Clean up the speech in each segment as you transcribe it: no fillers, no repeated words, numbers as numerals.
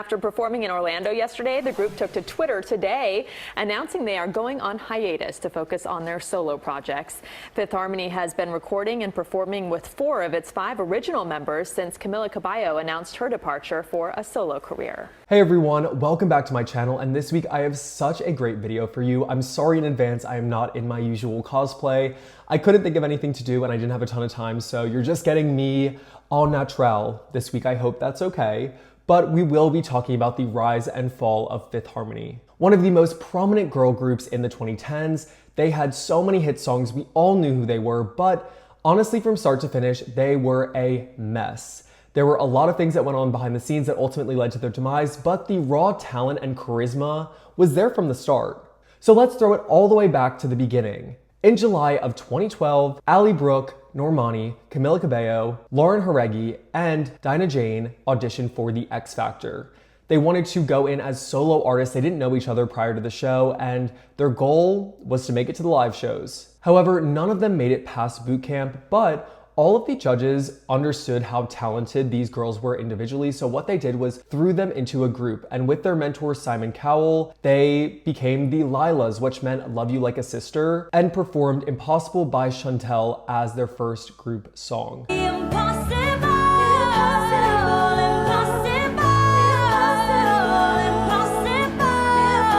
After performing in Orlando yesterday, the group took to Twitter today, announcing they are going on hiatus to focus on their solo projects. Fifth Harmony has been recording and performing with 4 of its 5 original members since Camila announced her departure for a solo career. Hey everyone, welcome back to my channel, and this week I have such a great video for you. I'm sorry in advance I am not in my usual cosplay. I couldn't think of anything to do and I didn't have a ton of time, so you're just getting me au naturel this week. I hope that's okay. But we will be talking about the rise and fall of Fifth Harmony. One of the most prominent girl groups in the 2010s. They had so many hit songs, we all knew who they were, but honestly from start to finish, they were a mess. There were a lot of things that went on behind the scenes that ultimately led to their demise, but the raw talent and charisma was there from the start. So let's throw it all the way back to the beginning. In July of 2012, Ally Brooke, Normani, Camila Cabello, Lauren Jauregui, and Dinah Jane auditioned for The X Factor. They wanted to go in as solo artists. They didn't know each other prior to the show, and their goal was to make it to the live shows. However, none of them made it past boot camp, but all of the judges understood how talented these girls were individually, so what they did was threw them into a group, and with their mentor Simon Cowell, they became the Lilas, which meant Love You Like a Sister, and performed Impossible by Chantel as their first group song.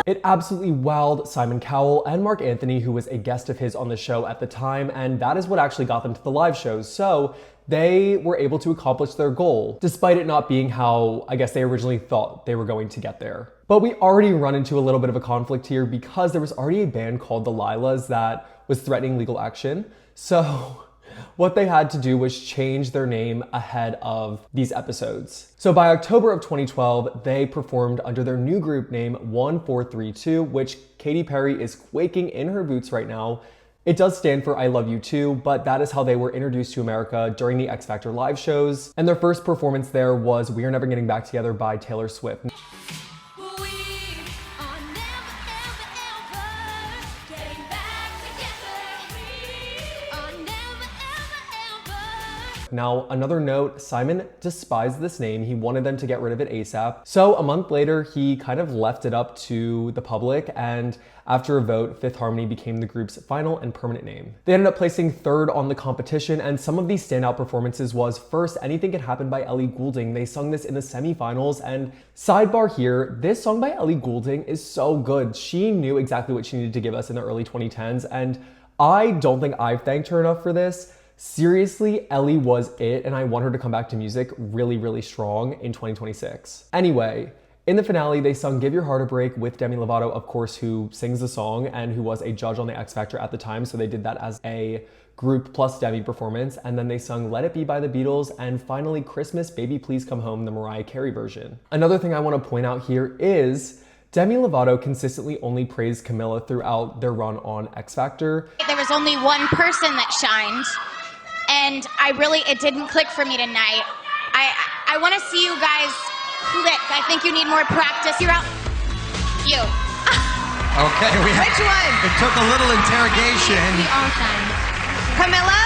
It absolutely wowed Simon Cowell and Mark Anthony, who was a guest of his on the show at the time, and that is what actually got them to the live shows. So they were able to accomplish their goal, despite it not being how I guess they originally thought they were going to get there. But we already run into a little bit of a conflict here because there was already a band called the Lilas that was threatening legal action. So what they had to do was change their name ahead of these episodes. So by October of 2012, they performed under their new group name 1432, which Katy Perry is quaking in her boots right now. It does stand for I Love You Too, but that is how they were introduced to America during the X Factor live shows. And their first performance there was We Are Never Getting Back Together by Taylor Swift. Now, another note, Simon despised this name. He wanted them to get rid of it ASAP. So a month later, he kind of left it up to the public, and after a vote, Fifth Harmony became the group's final and permanent name. They ended up placing 3rd on the competition, and some of these standout performances was first, Anything Can Happen by Ellie Goulding. They sung this in the semifinals, and sidebar here, this song by Ellie Goulding is so good. She knew exactly what she needed to give us in the early 2010s, and I don't think I've thanked her enough for this. Seriously, Ellie was it, and I want her to come back to music really, really strong in 2026. Anyway, in the finale, they sung Give Your Heart a Break with Demi Lovato, of course, who sings the song and who was a judge on the X Factor at the time, so they did that as a group plus Demi performance. And then they sung Let It Be by the Beatles, and finally Christmas, Baby Please Come Home, the Mariah Carey version. Another thing I want to point out here is Demi Lovato consistently only praised Camila throughout their run on X Factor. There was only one person that shined, and it didn't click for me tonight. I want to see you guys click. I think you need more practice. You're out. You. Okay, Which one? It took a little interrogation. We all signed. Camila?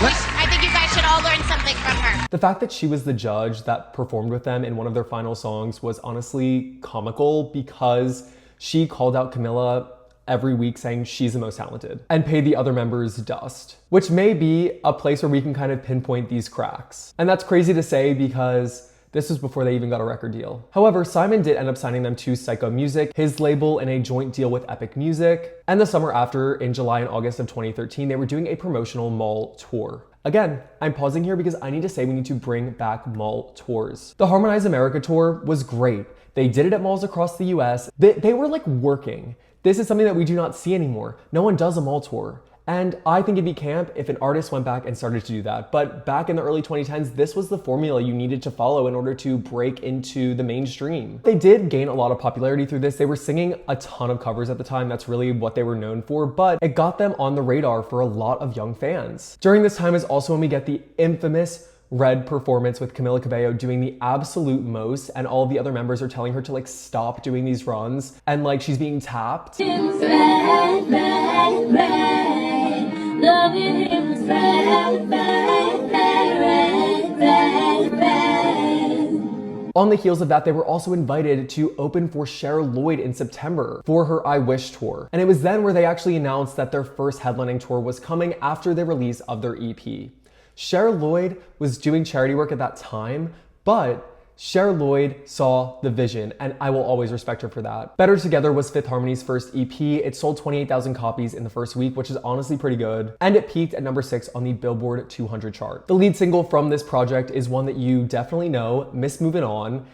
Yes, I think you guys should all learn something from her. The fact that she was the judge that performed with them in one of their final songs was honestly comical because she called out Camila every week saying she's the most talented and paid the other members dust, which may be a place where we can kind of pinpoint these cracks. And that's crazy to say because this was before they even got a record deal. However, Simon did end up signing them to Psycho Music, his label, in a joint deal with Epic Music. And the summer after, in July and August of 2013, they were doing a promotional mall tour. Again, I'm pausing here because I need to say we need to bring back mall tours. The Harmonize America tour was great. They did it at malls across the US. They were like working. This is something that we do not see anymore. No one does a mall tour. And I think it'd be camp if an artist went back and started to do that. But back in the early 2010s, this was the formula you needed to follow in order to break into the mainstream. They did gain a lot of popularity through this. They were singing a ton of covers at the time. That's really what they were known for, but it got them on the radar for a lot of young fans. During this time is also when we get the infamous Red performance with Camila Cabello doing the absolute most, and all the other members are telling her to like stop doing these runs, and like she's being tapped. Red, red, red. Loving him is red, red, red, red, red, red. On the heels of that, they were also invited to open for Cher Lloyd in September for her I Wish tour. And it was then where they actually announced that their first headlining tour was coming after the release of their EP. Cher Lloyd was doing charity work at that time, but Cher Lloyd saw the vision, and I will always respect her for that. Better Together was Fifth Harmony's first EP. It sold 28,000 copies in the first week, which is honestly pretty good, and it peaked at number 6 on the Billboard 200 chart. The lead single from this project is one that you definitely know, Miss Movin' On.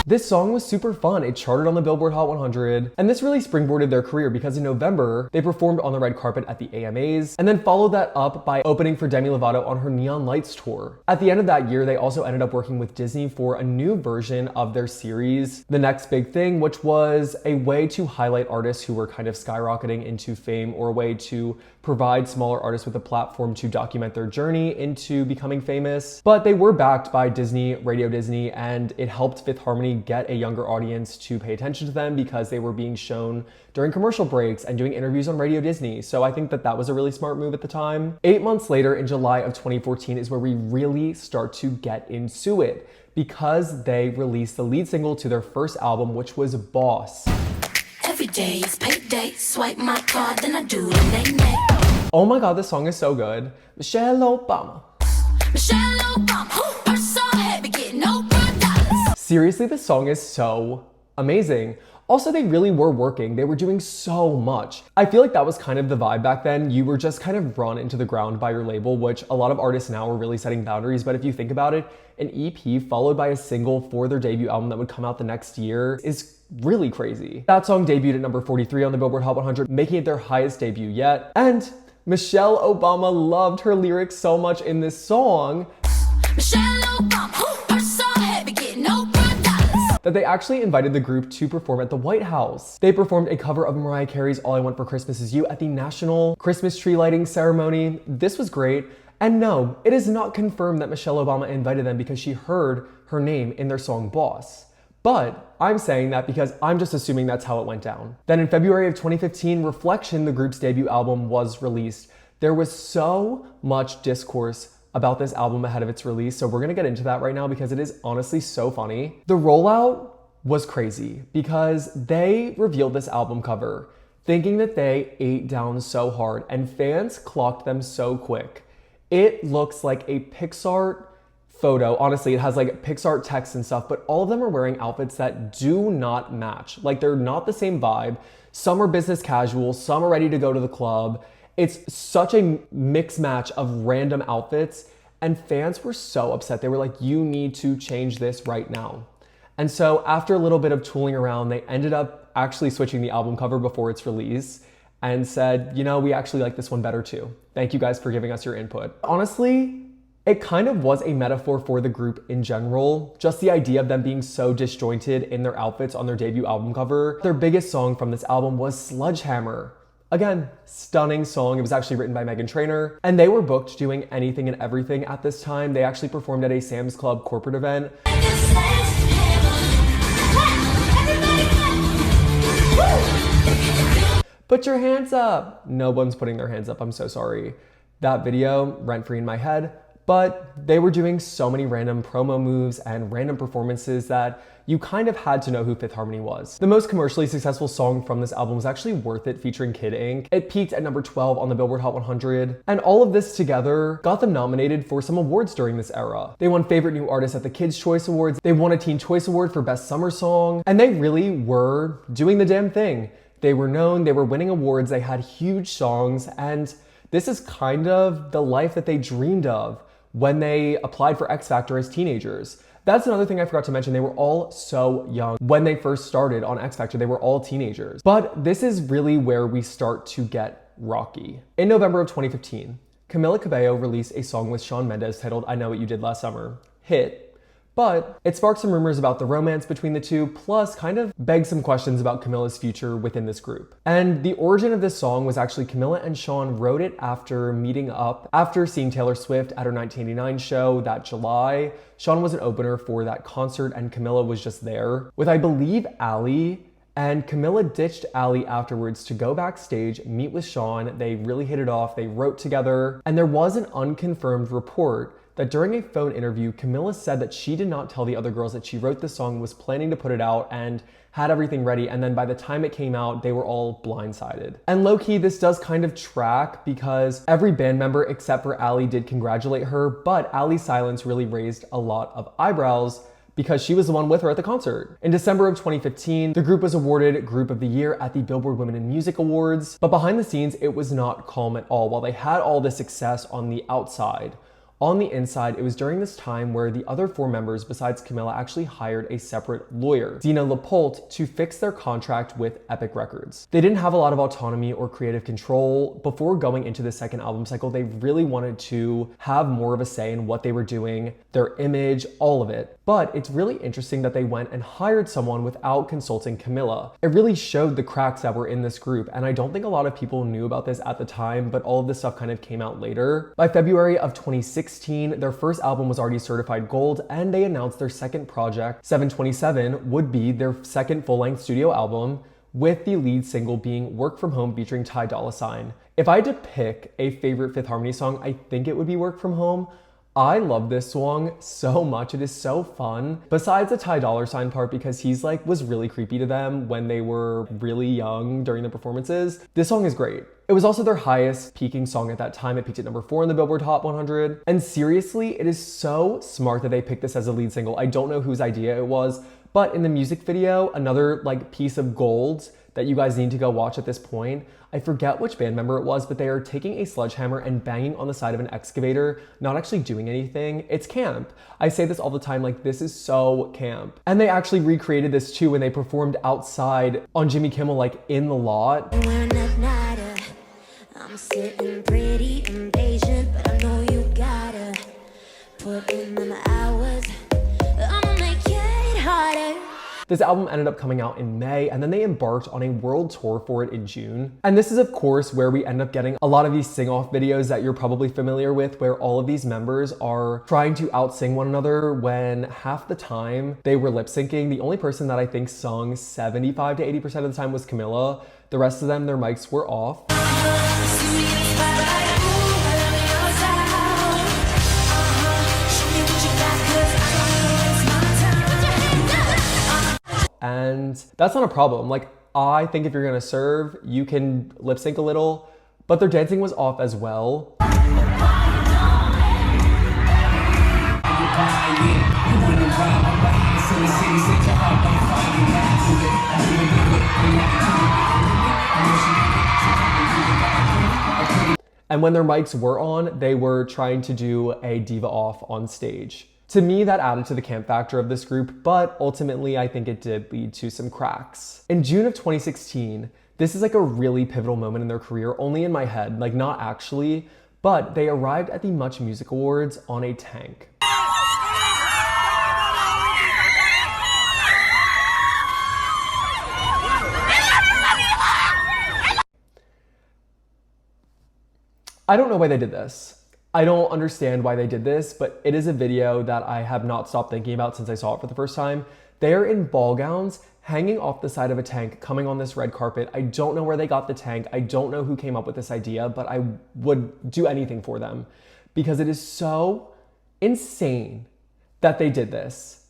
This song was super fun. It charted on the Billboard Hot 100, and this really springboarded their career because in November, they performed on the red carpet at the AMAs, and then followed that up by opening for Demi Lovato on her Neon Lights tour. At the end of that year, they also ended up working with Disney for a new version of their series, The Next Big Thing, which was a way to highlight artists who were kind of skyrocketing into fame, or a way to provide smaller artists with a platform to document their journey into becoming famous. But they were backed by Disney, Radio Disney, and it helped Fifth Harmony get a younger audience to pay attention to them because they were being shown during commercial breaks and doing interviews on Radio Disney. So I think that that was a really smart move at the time. 8 months later, in July of 2014, is where we really start to get into it, because they released the lead single to their first album, which was Boss. Every day is payday. Swipe my card, then I do the nay-nay. Oh my god, this song is so good. Michelle Obama. Michelle Obama, purse on heavy, getting no $1. Seriously, this song is so amazing. Also, they really were working. They were doing so much. I feel like that was kind of the vibe back then. You were just kind of run into the ground by your label, which a lot of artists now are really setting boundaries. But if you think about it, an EP followed by a single for their debut album that would come out the next year is really crazy. That song debuted at number 43 on the Billboard Hot 100, making it their highest debut yet. And Michelle Obama loved her lyrics so much in this song Michelle Obama, purse on heavy, getting no $1. that they actually invited the group to perform at the White House. They performed a cover of Mariah Carey's All I Want for Christmas Is You at the National Christmas Tree Lighting Ceremony. This was great. And no, it is not confirmed that Michelle Obama invited them because she heard her name in their song Boss. But I'm saying that because I'm just assuming that's how it went down. Then in February of 2015, Reflection, the group's debut album, was released. There was so much discourse about this album ahead of its release, so we're gonna get into that right now because it is honestly so funny. The rollout was crazy because they revealed this album cover thinking that they ate down so hard, and fans clocked them so quick. It looks like a Pixar photo. Honestly, it has like Pixar text and stuff, but all of them are wearing outfits that do not match. Like, they're not the same vibe. Some are business casual, some are ready to go to the club. It's such a mix match of random outfits, and fans were so upset. They were like, you need to change this right now. And so after a little bit of tooling around, they ended up actually switching the album cover before its release and said, you know, we actually like this one better too. Thank you guys for giving us your input. Honestly, it kind of was a metaphor for the group in general. Just the idea of them being so disjointed in their outfits on their debut album cover. Their biggest song from this album was Sledgehammer. Again, stunning song. It was actually written by Meghan Trainor, and they were booked doing anything and everything at this time. They actually performed at a Sam's Club corporate event. Put your hands up. No one's putting their hands up. I'm so sorry. That video, rent-free in my head, but they were doing so many random promo moves and random performances that you kind of had to know who Fifth Harmony was. The most commercially successful song from this album was actually Worth It featuring Kid Ink. It peaked at number 12 on the Billboard Hot 100, and all of this together got them nominated for some awards during this era. They won Favorite New Artist at the Kids' Choice Awards, they won a Teen Choice Award for Best Summer Song, and they really were doing the damn thing. They were known, they were winning awards, they had huge songs, and this is kind of the life that they dreamed of when they applied for X Factor as teenagers. That's another thing I forgot to mention. They were all so young. When they first started on X Factor, they were all teenagers. But this is really where we start to get rocky. In November of 2015, Camila Cabello released a song with Shawn Mendes titled I Know What You Did Last Summer. Hit. But it sparked some rumors about the romance between the two, plus kind of begged some questions about Camila's future within this group. And the origin of this song was actually Camila and Shawn wrote it after meeting up, after seeing Taylor Swift at her 1989 show that July. Shawn was an opener for that concert and Camila was just there with, I believe, Allie. And Camila ditched Allie afterwards to go backstage, meet with Shawn. They really hit it off, they wrote together, and there was an unconfirmed report that during a phone interview, Camila said that she did not tell the other girls that she wrote the song, was planning to put it out, and had everything ready, and then by the time it came out, they were all blindsided. And low-key, this does kind of track because every band member except for Ally did congratulate her, but Ally's silence really raised a lot of eyebrows because she was the one with her at the concert. In December of 2015, the group was awarded Group of the Year at the Billboard Women in Music Awards, but behind the scenes, it was not calm at all. While they had all this success on the outside, on the inside, it was during this time where the other 4 members besides Camila actually hired a separate lawyer, Dina LaPolte, to fix their contract with Epic Records. They didn't have a lot of autonomy or creative control. Before going into the second album cycle, they really wanted to have more of a say in what they were doing, their image, all of it. But it's really interesting that they went and hired someone without consulting Camila. It really showed the cracks that were in this group, and I don't think a lot of people knew about this at the time, but all of this stuff kind of came out later. By February of 2016, their first album was already certified gold, and they announced their second project, 727, would be their second full-length studio album, with the lead single being Work From Home featuring Ty Dolla $ign. If I had to pick a favorite Fifth Harmony song, I think it would be Work From Home. I love this song so much. It is so fun. Besides the Ty Dolla $ign part, because he's like was really creepy to them when they were really young during the performances, this song is great. It was also their highest peaking song at that time. It peaked at number 4 in the Billboard Hot 100. And seriously, it is so smart that they picked this as a lead single. I don't know whose idea it was, but in the music video, another like piece of gold that you guys need to go watch at this point. I forget which band member it was, but they are taking a sledgehammer and banging on the side of an excavator, not actually doing anything. It's camp. I say this all the time, like this is so camp. And they actually recreated this too when they performed outside on Jimmy Kimmel, like in the lot. I'm sitting pretty impatient, but I know you gotta put in them hours. I'ma make it harder. This album ended up coming out in May, and then they embarked on a world tour for it in June. And this is of course where we end up getting a lot of these sing-off videos that you're probably familiar with, where all of these members are trying to out-sing one another when half the time they were lip-syncing. The only person that I think sung 75 to 80% of the time was Camila. The rest of them, their mics were off. And that's not a problem. Like, I think if you're gonna serve, you can lip sync a little, but their dancing was off as well. And when their mics were on, they were trying to do a diva off on stage. To me, that added to the camp factor of this group, but ultimately I think it did lead to some cracks. In June of 2016, this is like a really pivotal moment in their career, only in my head, like not actually, but they arrived at the Much Music Awards on a tank. I don't know why they did this. I don't understand why they did this, but it is a video that I have not stopped thinking about since I saw it for the first time. They are in ball gowns, hanging off the side of a tank, coming on this red carpet. I don't know where they got the tank. I don't know who came up with this idea, but I would do anything for them because it is so insane that they did this.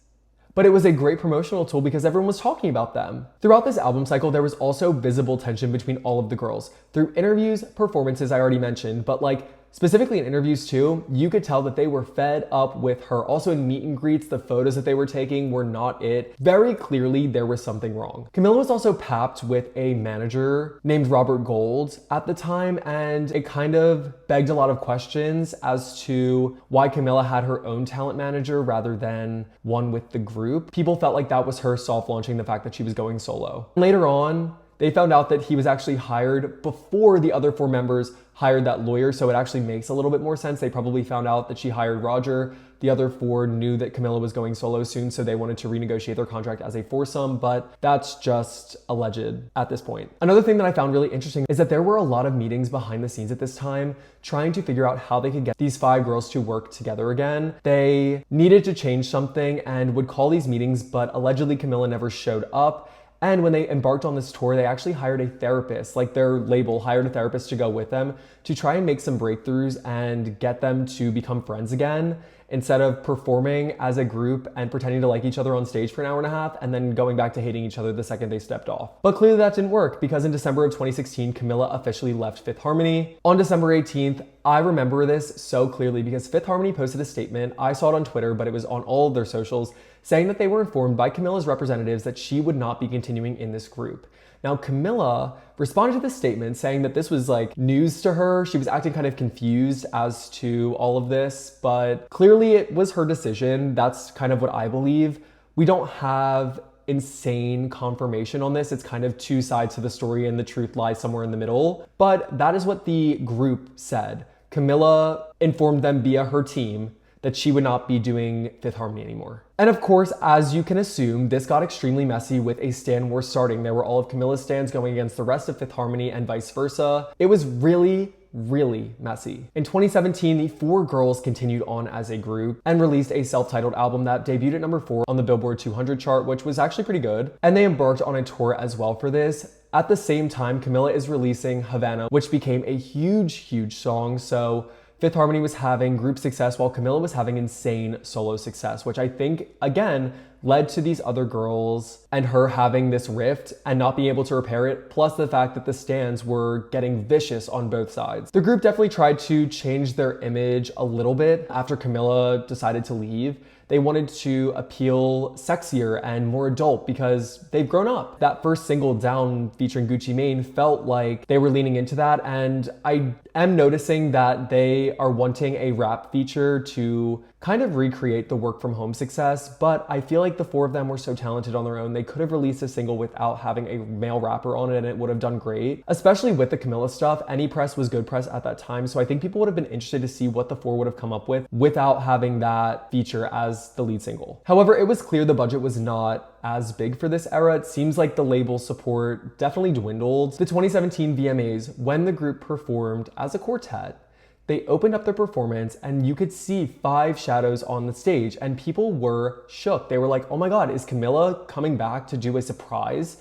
But it was a great promotional tool because everyone was talking about them. Throughout this album cycle, there was also visible tension between all of the girls. Through interviews, performances I already mentioned, but like specifically in interviews too, you could tell that they were fed up with her. Also in meet and greets, the photos that they were taking were not it. Very clearly, there was something wrong. Camila was also papped with a manager named Robert Gold at the time, and it kind of begged a lot of questions as to why Camila had her own talent manager rather than one with the group. People felt like that was her soft launching the fact that she was going solo. Later on, they found out that he was actually hired before the other 4 members hired that lawyer, so it actually makes a little bit more sense. They probably found out that she hired Roger. The other 4 knew that Camila was going solo soon, so they wanted to renegotiate their contract as a foursome, but that's just alleged at this point. Another thing that I found really interesting is that there were a lot of meetings behind the scenes at this time trying to figure out how they could get these 5 girls to work together again. They needed to change something and would call these meetings, but allegedly Camila never showed up. And when they embarked on this tour, they actually hired a therapist, like their label hired a therapist to go with them to try and make some breakthroughs and get them to become friends again, instead of performing as a group and pretending to like each other on stage for an hour and a half and then going back to hating each other the second they stepped off. But clearly that didn't work, because in December of 2016, Camila officially left Fifth Harmony. On December 18th, I remember this so clearly because Fifth Harmony posted a statement. I saw it on Twitter, but it was on all of their socials, saying that they were informed by Camila's representatives that she would not be continuing in this group. Now, Camila responded to this statement saying that this was like news to her. She was acting kind of confused as to all of this, but clearly it was her decision. That's kind of what I believe. We don't have insane confirmation on this. It's kind of two sides to the story and the truth lies somewhere in the middle. But that is what the group said. Camila informed them via her team that she would not be doing Fifth Harmony anymore. And of course, as you can assume, this got extremely messy with a stan war starting. There were all of Camila's stans going against the rest of Fifth Harmony and vice versa. It was really messy. In 2017, the four girls continued on as a group and released a self-titled album that debuted at number 4 on the Billboard 200 chart, which was actually pretty good. And they embarked on a tour as well for this. At the same time, Camila is releasing Havana, which became a huge song. So Fifth Harmony was having group success while Camila was having insane solo success, which I think, again, led to these other girls and her having this rift and not being able to repair it, plus the fact that the stans were getting vicious on both sides. The group definitely tried to change their image a little bit after Camila decided to leave. They wanted to appeal sexier and more adult because they've grown up. That first single, Down, featuring Gucci Mane, felt like they were leaning into that, and I am noticing that they are wanting a rap feature to kind of recreate the work from home success, but I feel like the four of them were so talented on their own, they could have released a single without having a male rapper on it and it would have done great. Especially with the Camila stuff, any press was good press at that time, so I think people would have been interested to see what the four would have come up with without having that feature as the lead single. However, it was clear the budget was not as big for this era. It seems like the label support definitely dwindled. The 2017 VMAs, when the group performed as a quartet, they opened up their performance and you could see 5 shadows on the stage and people were shook. They were like, oh my God, is Camila coming back to do a surprise?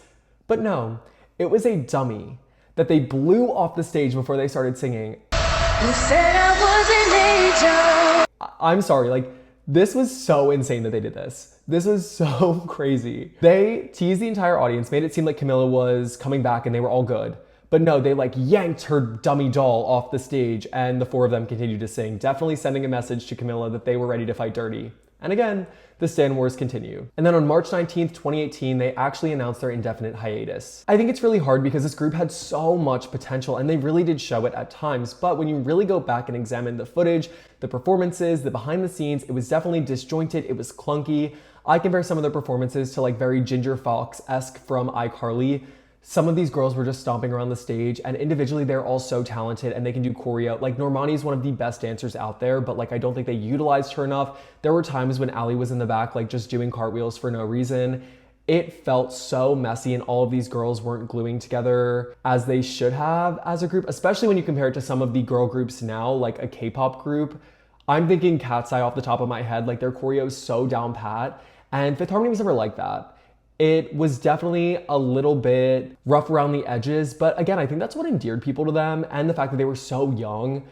But no, it was a dummy that they blew off the stage before they started singing. You said I was an angel. I'm sorry, like, this was so insane that they did this. This was so crazy. They teased the entire audience, made it seem like Camila was coming back and they were all good. But no, they like yanked her dummy doll off the stage and the four of them continued to sing, definitely sending a message to Camila that they were ready to fight dirty. And again, the stan wars continue. And then on March 19th, 2018, they actually announced their indefinite hiatus. I think it's really hard because this group had so much potential and they really did show it at times. But when you really go back and examine the footage, the performances, the behind the scenes, it was definitely disjointed, it was clunky. I compare some of their performances to like very Ginger Fox-esque from iCarly. Some of these girls were just stomping around the stage and individually they're all so talented and they can do choreo. Like Normani is one of the best dancers out there, but like I don't think they utilized her enough. There were times when Ali was in the back like just doing cartwheels for no reason. It felt so messy and all of these girls weren't gluing together as they should have as a group, especially when you compare it to some of the girl groups now, like a K-pop group. I'm thinking Cat's Eye off the top of my head, like their choreo is so down pat, and Fifth Harmony was never like that. It was definitely a little bit rough around the edges, but again, I think that's what endeared people to them, and the fact that they were so young.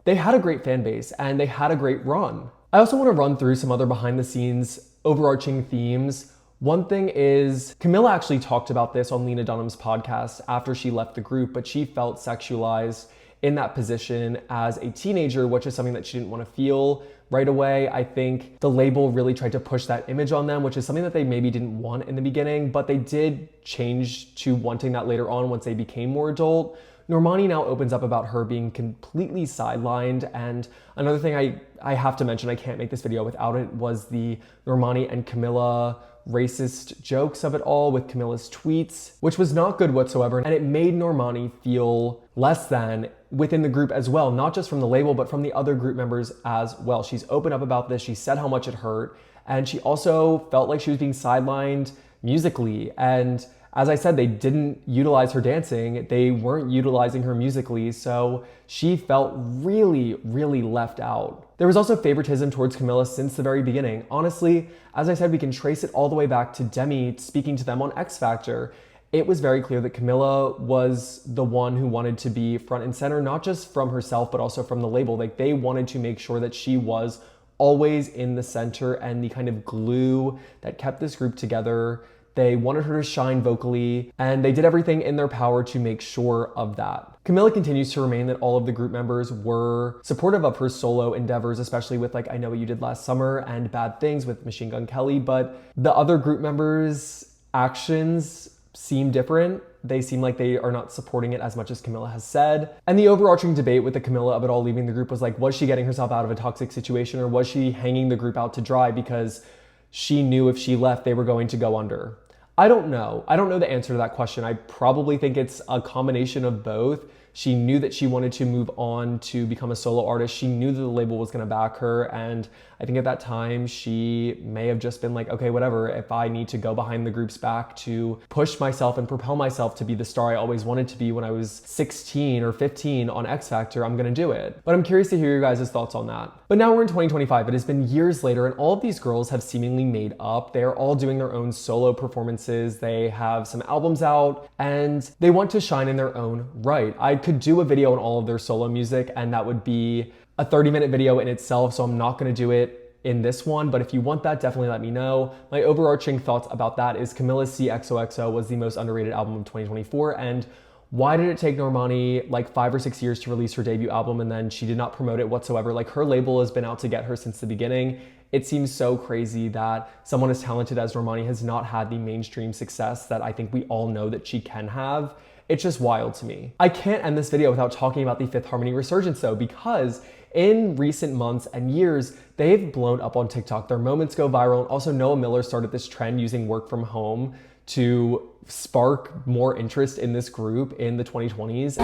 They had a great fan base and they had a great run. I also want to run through some other behind the scenes overarching themes. One thing is, Camila actually talked about this on Lena Dunham's podcast after she left the group, but she felt sexualized in that position as a teenager, which is something that she didn't want to feel right away. I think the label really tried to push that image on them, which is something that they maybe didn't want in the beginning, but they did change to wanting that later on once they became more adult. Normani now opens up about her being completely sidelined, and another thing I have to mention, I can't make this video without it, was the Normani and Camila racist jokes of it all with Camila's tweets, which was not good whatsoever, and it made Normani feel less than within the group as well, not just from the label, but from the other group members as well. She's opened up about this, she said how much it hurt, and she also felt like she was being sidelined musically, and as I said, they didn't utilize her dancing, they weren't utilizing her musically, so she felt really left out. There was also favoritism towards Camila since the very beginning. Honestly, as I said, we can trace it all the way back to Demi speaking to them on X Factor. It was very clear that Camila was the one who wanted to be front and center, not just from herself, but also from the label. Like, they wanted to make sure that she was always in the center and the kind of glue that kept this group together. They wanted her to shine vocally, and they did everything in their power to make sure of that. Camila continues to remain that all of the group members were supportive of her solo endeavors, especially with like I Know What You Did Last Summer and Bad Things with Machine Gun Kelly, but the other group members' actions seem different. They seem like they are not supporting it as much as Camila has said. And the overarching debate with the Camila of it all leaving the group was like, was she getting herself out of a toxic situation, or was she hanging the group out to dry because she knew if she left, they were going to go under? I don't know. I don't know the answer to that question. I probably think it's a combination of both. She knew that she wanted to move on to become a solo artist. She knew that the label was going to back her. And I think at that time, she may have just been like, okay, whatever. If I need to go behind the group's back to push myself and propel myself to be the star I always wanted to be when I was 16 or 15 on X Factor, I'm going to do it. But I'm curious to hear your guys' thoughts on that. But now we're in 2025. It has been years later, and all of these girls have seemingly made up. They are all doing their own solo performances. They have some albums out, and they want to shine in their own right. I could do a video on all of their solo music, and that would be a 30-minute video in itself, so I'm not gonna do it in this one, but if you want that, definitely let me know. My overarching thoughts about that is Camila's CXOXO was the most underrated album of 2024, and why did it take Normani like 5 or 6 years to release her debut album, and then she did not promote it whatsoever? Like, her label has been out to get her since the beginning. It seems so crazy that someone as talented as Normani has not had the mainstream success that I think we all know that she can have. It's just wild to me. I can't end this video without talking about the Fifth Harmony resurgence though, because in recent months and years, they've blown up on TikTok. Their moments go viral. And also Noah Miller started this trend using work from home to spark more interest in this group in the 2020s.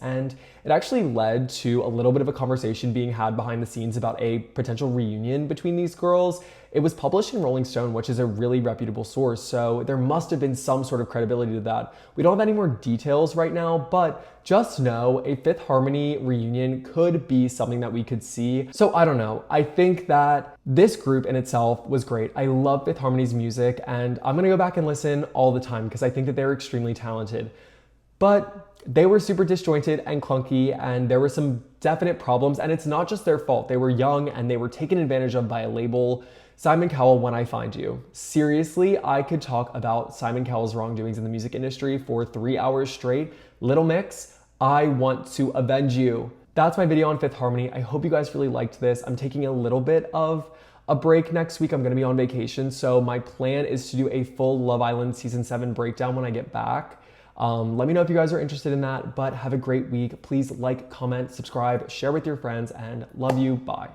And it actually led to a little bit of a conversation being had behind the scenes about a potential reunion between these girls. It was published in Rolling Stone, which is a really reputable source, so there must have been some sort of credibility to that. We don't have any more details right now, but just know a Fifth Harmony reunion could be something that we could see. So I don't know. I think that this group in itself was great. I love Fifth Harmony's music, and I'm gonna go back and listen all the time because I think that they're extremely talented. But they were super disjointed and clunky, and there were some definite problems, and it's not just their fault. They were young and they were taken advantage of by a label. Simon Cowell, When I Find You. Seriously, I could talk about Simon Cowell's wrongdoings in the music industry for 3 hours straight. Little Mix, I want to avenge you. That's my video on Fifth Harmony. I hope you guys really liked this. I'm taking a little bit of a break next week. I'm gonna be on vacation, so my plan is to do a full Love Island Season 7 breakdown when I get back. Let me know if you guys are interested in that, but have a great week. Please like, comment, subscribe, share with your friends, and love you. Bye.